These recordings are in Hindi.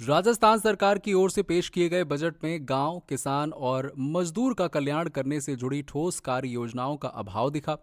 राजस्थान सरकार की ओर से पेश किए गए बजट में गांव, किसान और मजदूर का कल्याण करने से जुड़ी ठोस कार्य योजनाओं का अभाव दिखा।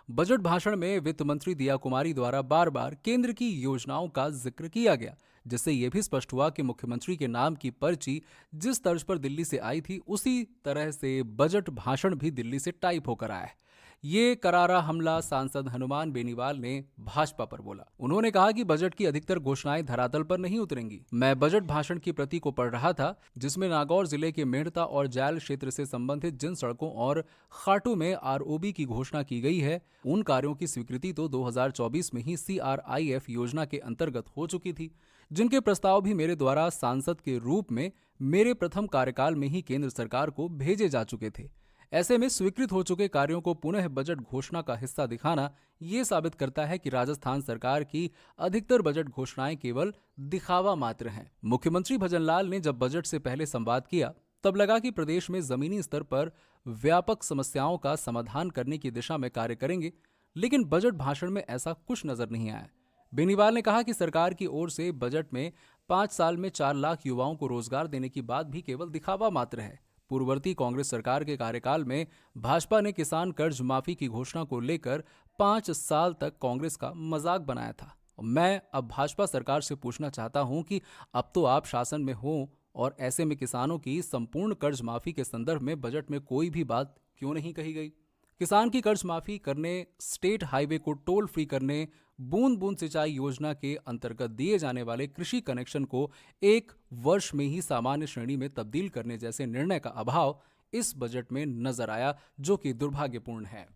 बजट भाषण में वित्त मंत्री दिया कुमारी द्वारा बार बार केंद्र की योजनाओं का जिक्र किया गया, जिससे यह भी स्पष्ट हुआ कि मुख्यमंत्री के नाम की पर्ची जिस तर्ज पर दिल्ली से आई थी, उसी तरह से बजट भाषण भी दिल्ली से टाइप होकर आया है। ये करारा हमला सांसद हनुमान बेनीवाल ने भाजपा पर बोला। उन्होंने कहा कि बजट की अधिकतर घोषणाएं धरातल पर नहीं उतरेंगी। मैं बजट भाषण की प्रति को पढ़ रहा था, जिसमें नागौर जिले के मेड़ता और जायल क्षेत्र से संबंधित जिन सड़कों और खाटू में आरओबी की घोषणा की गई है, उन कार्यों की स्वीकृति तो 2024 में ही CRIF योजना के अंतर्गत हो चुकी थी, जिनके प्रस्ताव भी मेरे द्वारा सांसद के रूप में मेरे प्रथम कार्यकाल में ही केंद्र सरकार को भेजे जा चुके थे। ऐसे में स्वीकृत हो चुके कार्यों को पुनः बजट घोषणा का हिस्सा दिखाना ये साबित करता है कि राजस्थान सरकार की अधिकतर बजट घोषणाएं केवल दिखावा मात्र हैं। मुख्यमंत्री भजनलाल ने जब बजट से पहले संवाद किया, तब लगा कि प्रदेश में जमीनी स्तर पर व्यापक समस्याओं का समाधान करने की दिशा में कार्य करेंगे, लेकिन बजट भाषण में ऐसा कुछ नजर नहीं आया। बेनीवाल ने कहा कि सरकार की ओर से बजट में 5 साल में 4 लाख युवाओं को रोजगार देने की बात भी केवल दिखावा मात्र है। पूर्ववर्ती कांग्रेस सरकार के कार्यकाल में भाजपा ने किसान कर्ज माफी की घोषणा को लेकर 5 साल तक कांग्रेस का मजाक बनाया था। मैं अब भाजपा सरकार से पूछना चाहता हूं कि अब तो आप शासन में हो, और ऐसे में किसानों की संपूर्ण कर्ज माफी के संदर्भ में बजट में कोई भी बात क्यों नहीं कही गई। किसान की कर्ज माफी करने, स्टेट हाईवे को टोल फ्री करने, बूंद बूंद सिंचाई योजना के अंतर्गत दिए जाने वाले कृषि कनेक्शन को 1 वर्ष में ही सामान्य श्रेणी में तब्दील करने जैसे निर्णय का अभाव इस बजट में नजर आया, जो कि दुर्भाग्यपूर्ण है।